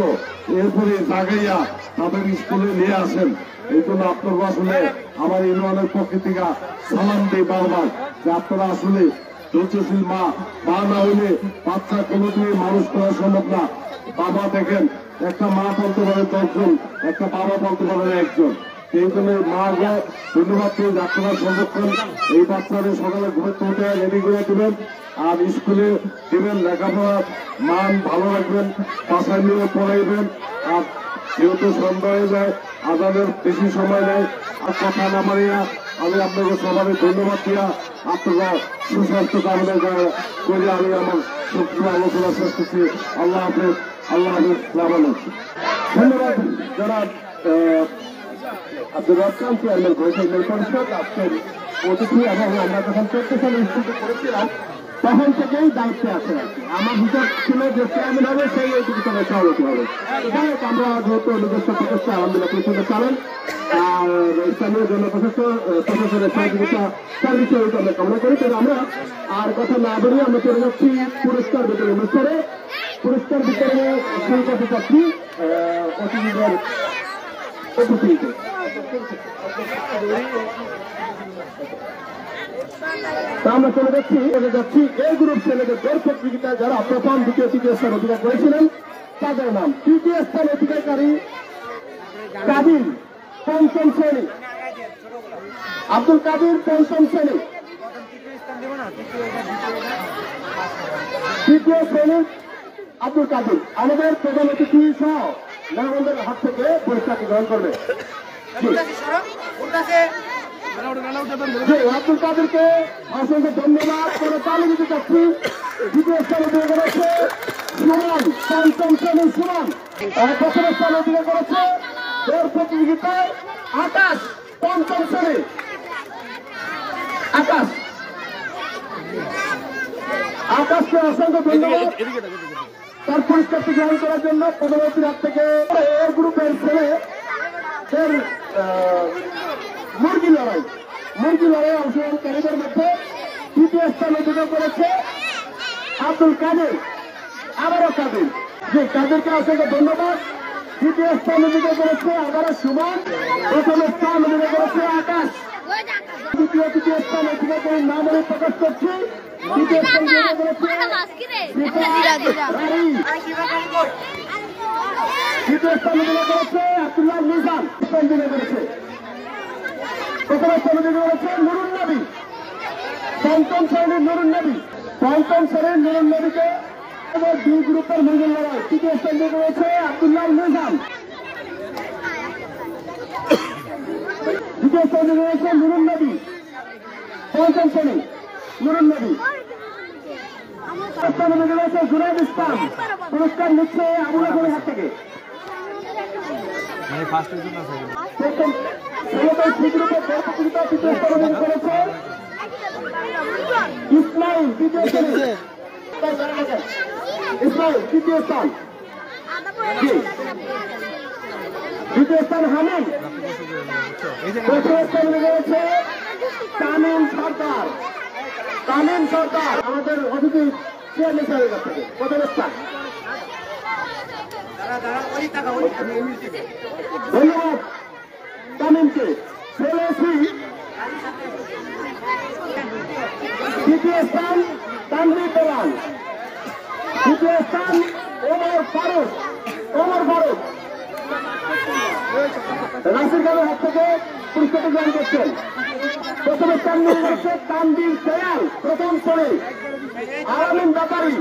এরপরে জাগাইয়া তাদের স্কুলে নিয়ে আসেন। এই জন্য আপনারা আসলে আমার ইউনিয়নের পক্ষ থেকে সালাম দিই বারবার যে আপনারা আসলে ধৈর্যশীল মা না হইলে বাচ্চা কোনোদিনই মানুষ করা সম্ভব না। বাবা দেখেন, একটা মা বলতে পারে 10 জন, একটা বাবা বলতে পারে 1 জন। এই জন্য মা ধন্যবাদ দিয়ে আপনারা সংরক্ষণ এই বাচ্চাদের সকালে ঘুরে উঠে রেডি করে দেবেন আর স্কুলে দেবেন, লেখাপড়ার মান ভালো রাখবেন, বাসায় নিয়ে পড়াইবেন। আর যেহেতু সন্ধ্যা হয়ে যায়, আজানের বেশি সময় নেই, আর কথা না মারিয়া আমি আপনাকে সবাই ধন্যবাদ দিয়া আপনারা সুস্বাস্থ্য কামনা করে আমি আমার সত্যি আলোচনা শেষ করছি। আল্লাহ হাফেজ, আল্লাহ হাফেজ, ধন্যবাদ। যারা আব্দুর রহমান চেয়ারম্যান পরিষদ আজকের অতিথি এবং আমরা যখন 14 সালে স্কুলটি করেছিলাম তখন থেকেই দায়িত্বে আছেন আর কি। আমার হিসাব ছিল যে চেয়ারম্যান হবে সেই এইটুকু সময় সভাপতি হবে। যাই হোক, আমরা যেহেতু নিজস্ব প্রচেষ্টা আলহামদুলিল্লাহ প্রচেষ্টা চালান, আর স্থানীয় প্রশাসনের সহযোগিতা সার্ভিস আমরা কামনা করি। তবে আমরা আর কথা না বলি, আমরা চলে যাচ্ছি পুরস্কার বিতরণ অনুষ্ঠানে। পুরস্কার বিতরণে শুরু করতে চাচ্ছি অতিথিদের উপস্থিতিতে। আমরা চলে যাচ্ছি এই গ্রুপ ছেলেদের দৌড় প্রতিযোগিতায় যারা প্রথম, দ্বিতীয়, তৃতীয় স্থান অধিকার করেছিলেন তাদের নাম। তৃতীয় স্থান অধিকারী কাদির, পঞ্চম শ্রেণী। আব্দুল কাদির, পঞ্চম শ্রেণী। তৃতীয় শ্রেণীর আব্দুল কাদির আমাদের প্রধান অতিথি সহ মেহমানদের হাত থেকে পুরস্কারটি গ্রহণ করবে। আব্দুল কাদেরকে অসংখ্য ধন্যবাদ করে তালি দিতে চাচ্ছি। দ্বিতীয় স্থান অধিকার করেছে সুমন, পঞ্চম শ্রেণীর সুমন। প্রথম স্থান অধিকার করেছে দৌড় প্রতিযোগিতায় আকাশ, পঞ্চম শ্রেণী। আকাশকে অসংখ্য ধন্যবাদ তার পুরস্কারটি গ্রহণ করার জন্য। প্রধানমন্ত্রীর হাত থেকে এই গ্রুপের ছেলেদের মুরগি লড়াই অংশগ্রহণকারীদের মধ্যে তৃতীয় স্থান অধিকার করেছে আব্দুল কাদের, আবারও কাদের। যে কাদেরকে অসংখ্য ধন্যবাদ। তৃতীয় স্থান অধিকার করেছে আবারও সুমন। প্রথম স্থান অধিকার করেছে আকাশ। তৃতীয় স্থান অধিকার করে নাম আমি প্রকাশ করছি। তৃতীয় স্থান অধিকার করেছে আব্দুল্লাহ নিজাম। স্থান অধিকার করেছে প্রথম স্থান অধিকার করেছে নুরুন নবী, পঞ্চম শ্রেণীর নুরুন নবী। পঞ্চম শ্রেণীর নুরুন নবীকে দুই গ্রুপের মুরগির লড়াই। তৃতীয় স্থান অধিকার করেছে আব্দুল্লাহ নিজাম। দ্বিতীয় স্থান অধিকার করেছে নুরুন নবী, পঞ্চম শ্রেণী নুরুন নবী। স্থান অধিকার করেছে জুনাইদ ইসলাম। পুরস্কার নিচ্ছে আবুল হাসানের হাত থেকে। ইসমাইল, তৃতীয় শ্রেণী। ইসমাইল তৃতীয় স্থান। দ্বিতীয় স্থান হামিদ। প্রথম স্থান রয়েছে তামিম সরকার। আমাদের অতিথি চেয়ারম্যান সাহেবের কাছ থেকে প্রথম স্থান। ধন্যবাদ তামিমকে। চলে আসি দ্বিতীয় স্থান তানভীর দেওয়ান। তৃতীয় স্থান ওমর ফারুক। নাসির খানের হাত থেকে পুরস্কারটি গ্রহণ করছেন। প্রথম স্থান নিয়ে যাচ্ছে তানভীর দেওয়ান, প্রথম শ্রেণী। আলামিন ব্যাপারী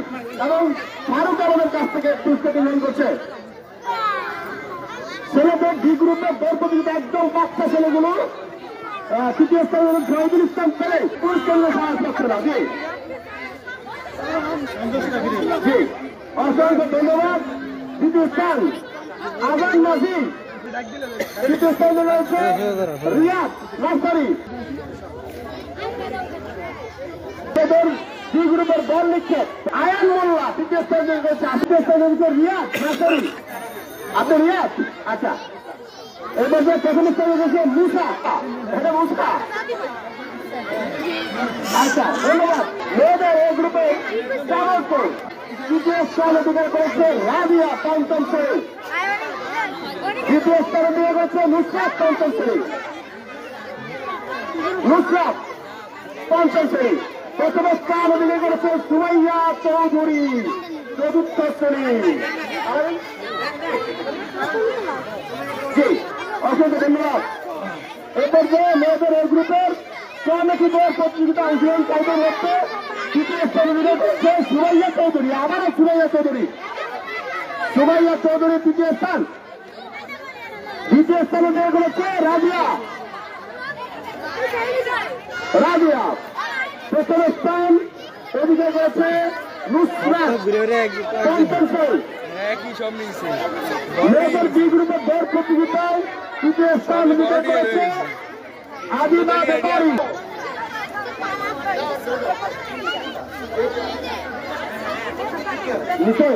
এবং ফারুক আলমের কাছ থেকে পুরস্কারটি গ্রহণ করছে। ছেলেদের ডি গ্রুপের দৌড় প্রতিযোগিতা একদম বাচ্চা ছেলেগুলো। তৃতীয় স্থান শহীদুল ইসলাম পেলে পুরস্কার সাহায্য করছে না। জি অসংখ্য ধন্যবাদ। দ্বিতীয় স্থান আজান নাজির। তৃতীয় স্থান রয়েছে রিয়াদ নার্সারি। ডি গ্রুপের বল নিক্ষেপ আয়ান মোল্লা তৃতীয় স্থান রয়েছে। তৃতীয় স্থান রয়েছে রিয়াদ নার্সারি। আপনি রিয়াদ, আচ্ছা। এবার যে প্রথম স্থানে রয়েছে মুসা, এটা মুসা। আচ্ছা ধন্যবাদ। মেয়েদের এই গ্রুপে জামালপুর তৃতীয় স্থান অধিকার করেছে রাবিয়া, পঞ্চম শ্রেণী। দ্বিতীয় স্থান অধিকার করেছে নুসরাত, পঞ্চম শ্রেণী। প্রথম স্থান অধিকার করেছে সুমাইয়া চৌধুরী, চতুর্থ শ্রেণী। জি অসংখ্য ধন্যবাদ। এরপর যে মেয়েদের এই গ্রুপের দৌড় প্রতিযোগিতা অংশগ্রহণকারীদের মধ্যে তৃতীয় স্থান অধিকার করেছে সুমাইয়া চৌধুরী। আবারও সুমাইয়া চৌধুরী তৃতীয় স্থান। দ্বিতীয় স্থান অধিকার করেছে রাজিয়া। প্রথম স্থান অধিকার করেছে নুসরাত, পঞ্চম শ্রেণী। মেয়েদের বি গ্রুপের দৌড় প্রতিযোগিতায় তৃতীয় স্থান অধিকার করেছে আদিবা ব্যাপারী। নিচে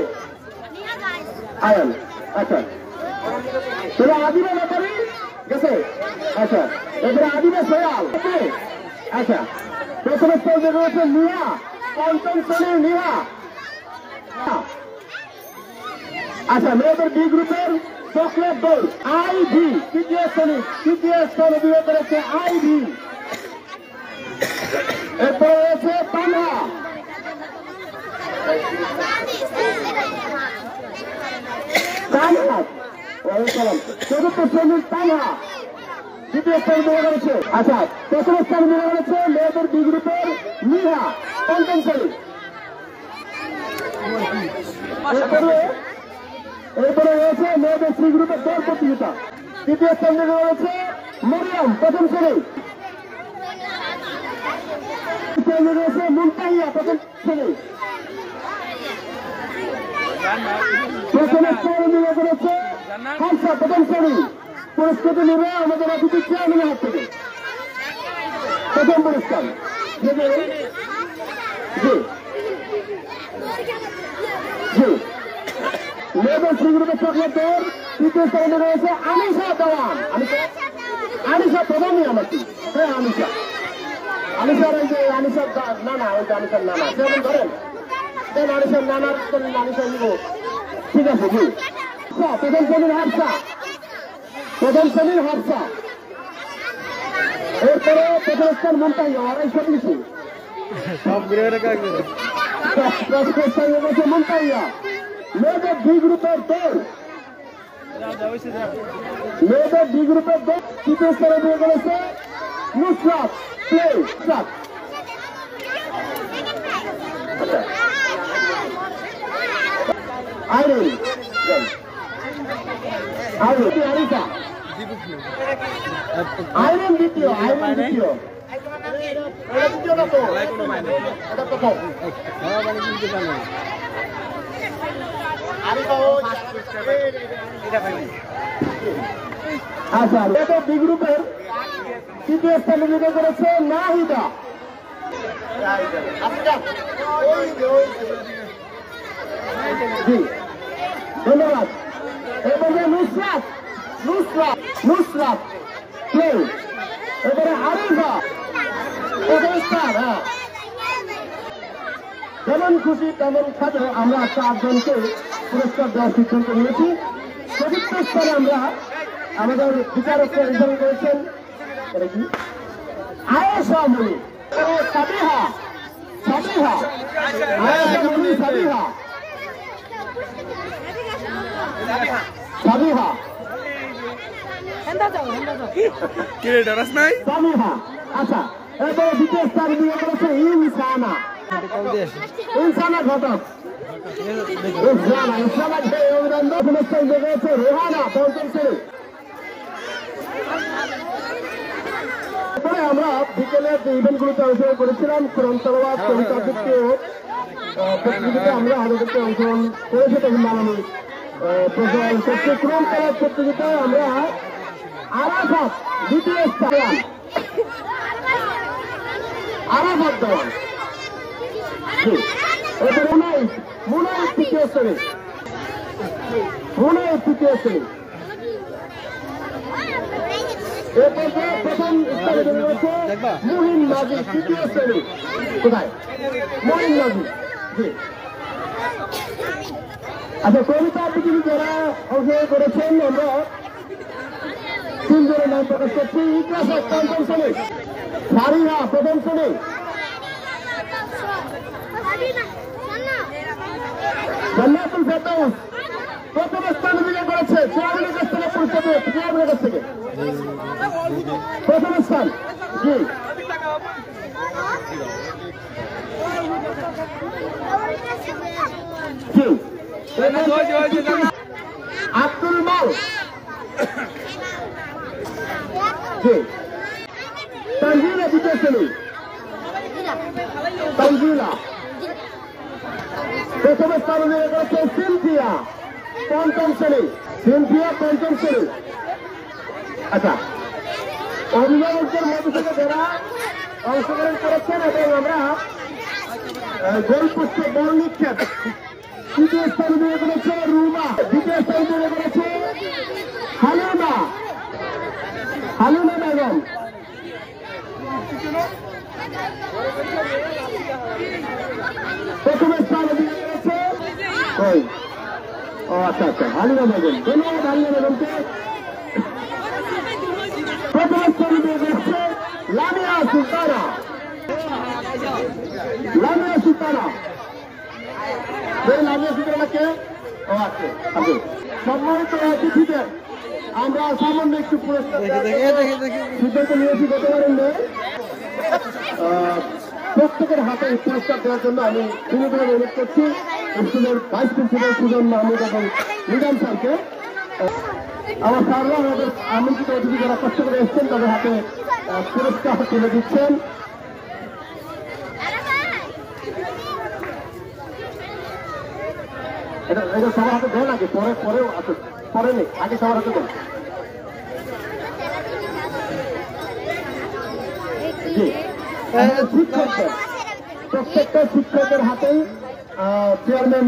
আয়ান। আচ্ছা তাহলে আদিবা ব্যাপারী গেছে। আচ্ছা এবারে আদিবা সোয়াল। আচ্ছা প্রথমে স্থানে রয়েছে নিহা, পঞ্চম শ্রেণীর নিহা। আচ্ছা মেয়েদের বি গ্রুপের চকলেট দল আইভি তৃতীয় স্থানে বিয়ে করেছে আইভি। এরপরে রয়েছে তানহা, চতুর্থ শ্রেণীর তানহা দ্বিতীয় স্থানে বিয়ে করেছে। আচ্ছা প্রথম স্থানে বিয়ে করেছে মেয়েদের বি গ্রুপের নিহা, পঞ্চম শ্রেণী। এরপরে রয়েছে মেয়েদের সি গ্রুপের দৌড় প্রতিযোগিতা, তৃতীয় স্থানে রয়েছে মরিয়ম, প্রথম শ্রেণী। রয়েছে মুনতাহিয়া, প্রথম শ্রেণী। প্রথম স্থানে বিয়ে করেছে হামসা, প্রথম শ্রেণী। পুরস্কৃত নেবে আমাদের অতিথি চেয়ারম্যানের হাত থেকে প্রথম পুরস্কার। জি জি মেয়েদের সি গ্রুপের চকলেট দৌড় তৃতীয় স্থানে রয়েছে আনিশা দেওয়ান। আনিশা প্রথমই আমাকে। হ্যাঁ আনিশার এই যে আনিশার নানা, ওই যে আনিশার নানা সেরকম ধরেন দেন আনিশার নানার আনিশা নিব। ঠিক আছে জি। প্রথম শ্রেণীর হাফসা, প্রথম শ্রেণীর হাফসা। এরপরে প্রথম স্থান মুনতাহিয়া, ওরাই সব কিছু মুনতাহিয়া। মেয়েদের বি গ্রুপের দল, মেয়েদের বি গ্রুপের দল তৃতীয় স্তরে বিয়ে করেছে নুসরাত প্লে। আইরিন আরিফা, আইরিন দ্বিতীয়, আইরিন দ্বিতীয়। আচ্ছা এটা বি গ্রুপের তৃতীয় স্থানে বিয়ে করেছে নাহিদা। জি ধন্যবাদ। এবারে নুসরাত, নুসরাত প্লে। এবারে আরিফা, প্রথম স্থান। হ্যাঁ যেমন খুশি তেমন খাতে আমরা 4 জনকে পুরস্কার দেওয়ার সিদ্ধান্ত নিয়েছি। চতুর্থ স্থানে আমরা আমাদের বিচারককে নির্ধারণ করেছেন আয়েশা মনি, সাবিহা, আয়েশা মনি, সাবিহা। আচ্ছা এরপরে দ্বিতীয় স্থান বিয়ে করেছে ইনসানা ঘটক। রোহানা, পঞ্চম শ্রেণী। আমরা বিকেলের যে ইভেন্টগুলোতে অংশগ্রহণ করেছিলাম কোরআন তেলাওয়াত, কবিতা আবৃত্তি প্রতিযোগিতায় আমরা আমাদেরকে অংশগ্রহণ করেছি। তখন বানানো কোরআন তেলাওয়াত প্রতিযোগিতায় আমরা আরাফাত দ্বিতীয় স্থান, আরাফাত দেওয়ান। মুনাই তৃতীয় শ্রেণী, মুনাই তৃতীয় শ্রেণী। এরপর প্রথম স্থানে রয়েছে মুহিন নাজি, তৃতীয় শ্রেণী। কোথায় মুহিন নাজি? জি আচ্ছা কবিতা আবৃত্তি যারা অংশগ্রহণ করেছেন আমরা 3 জনের নাম প্রকাশ করছি। ইতিহাসে পঞ্চম শ্রেণী সারিহা, প্রথম শ্রেণী। জান্নাতুল ফেরদাউস প্রথম স্থান বিজয় করেছে চেয়ারম্যানের কাছ থেকে, চেয়ারম্যানের কাছ থেকে প্রথম স্থান। জি আব্দুল মাল, জি তানজিলা দ্বিতীয় শ্রেণী, তানজিলা। প্রথম স্থান বিজয় করেছে সিনথিয়া, পঞ্চম শ্রেণী, সিনথিয়া পঞ্চম শ্রেণী। আচ্ছা অভিভাবকদের মধ্যে থেকে যারা অংশগ্রহণ করেছেন এবং আমরা গোলপোস্টে বল নিক্ষেপ। তৃতীয় স্থান অধিকার করেছে রুমা, দ্বিতীয় স্থান অধিকার করেছে হালিমা বেগম। প্রথম স্থান অধিকার করেছে আচ্ছা হালিমা বেগম। ধন্যবাদ হালিমা বেগমকে। প্রথম স্থান অধিকার করেছে লামিয়া সুলতানা। লামিয়া সুলতানাকে সম্মানিত অতিথিদের আমরা সামান্য একটু পুরস্কার সিদ্ধান্ত নিয়েছি গতবারের নেই। প্রত্যেকের হাতে পুরস্কার দেওয়ার জন্য আমি বিনোদন অনুরোধ করছি স্কুলের ভাইস প্রিন্সিপাল সুজন মাহমুদ এবং নিজাম স্যারকে। আমার স্যাররা আমাদের আমন্ত্রিত অতিথি যারা কষ্ট করে এসছেন তাদের হাতে পুরস্কার তুলে দিচ্ছেন। এটা সবার হাতে দেয় নাকি পরেও আছে? পরে নেই, আগে সবার হাতে দেন। জি, শিক্ষকদের প্রত্যেকটা শিক্ষকের হাতেই চেয়ারম্যান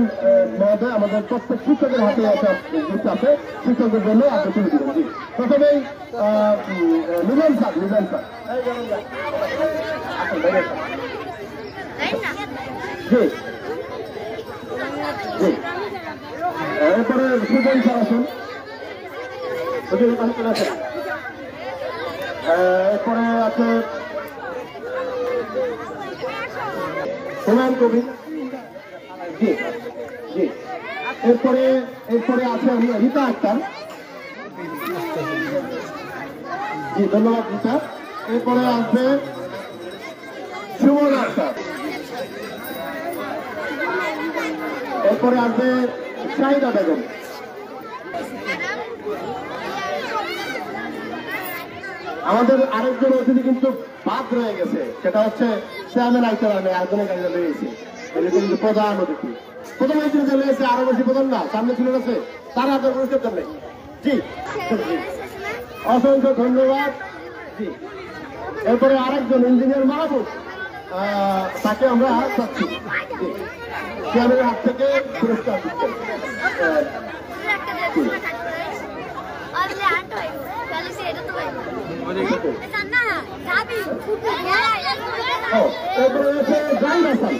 মহোদয় আমাদের প্রত্যেক শিক্ষকের হাতে একটা গিফট আছে শিক্ষকদের জন্য। আপনি তুলে দিবেন। জি, প্রথমেই নিজাম স্যার জি জি। এরপরে সুজন স্যার আছেন, এরপরে আছে হুমায়ুন কবির। জি জি। এরপরে আছে রীতা আক্তার। জি, ধন্যবাদ রীতা। এরপরে আসবে সুমন আক্তার। এরপরে আসবে শাহিদা বেগম। আমাদের আরেকজন অতিথি কিন্তু বাদ রয়ে গেছে, সেটা হচ্ছে চেয়ারম্যান আইতে পারবে আরেকজনের কাছে রয়েছে কিন্তু প্রধান অতিথি। প্রথম অতিথি চলে এসেছে, আরো বেশি প্রধান না, সামনে ছিল গেছে, তার হাতে পুরস্কার নেই। জি, অসংখ্য ধন্যবাদ। জি, এরপরে আরেকজন ইঞ্জিনিয়ার মাহবুব, তাকে আমরা চাচ্ছি চেয়ারম্যানের হাত থেকে পুরস্কার দিচ্ছেন। এরপরে রয়েছে জাহিদ হাসান,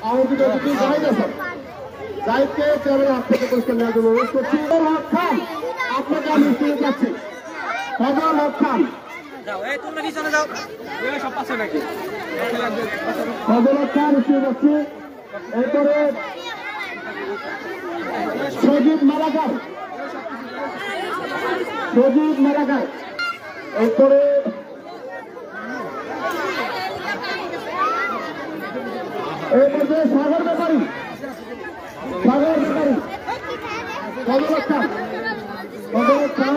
আমন্ত্রিত অতিথি জাহিদ হাসান। জাহিদকে চেয়ারম্যানের হাত থেকে পুরস্কার নেওয়ার জন্য অনুরোধ করছি। খান, আপনাকে আমি স্কুলে যাচ্ছি। ফজল হক খান, ফজল হক খান স্কুলে যাচ্ছি। এরপরে সজীব মালাকার, এরপরে সাগর ব্যাপারী, ফজল হক খান।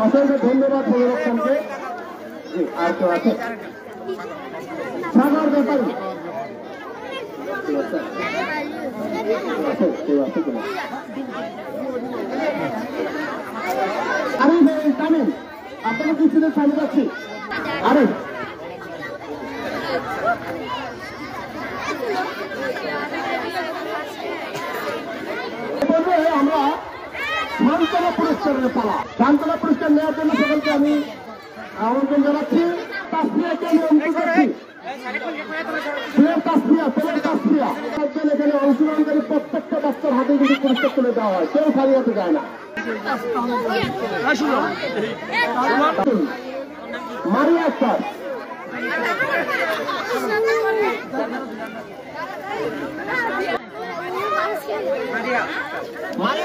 অসংখ্য ধন্যবাদ ফজল হক খানকে। জি, আর কেউ আছে? সাগর ব্যাপারী আরিফ তামিম, আপনারা কি ছিলেন? সামনে যাচ্ছি আরিফ। আমরা সান্ত্বনা পুরস্কারের পালা। সান্ত্বনা পুরস্কার নেওয়ার জন্য সকলকে আমি আমন্ত্রণ জানাচ্ছি। তাসফিয়াকে আমি অনুরোধ করছি, এখানে অংশগ্রহণকারী প্রত্যেকটা বাচ্চার হাতে যদি পুরস্কার তুলে দেওয়া হয়, কেউ খালি হাতে যায় না। মারিয়া আক্তার, মারিয়া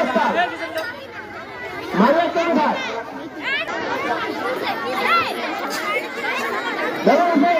আক্তার, ভাই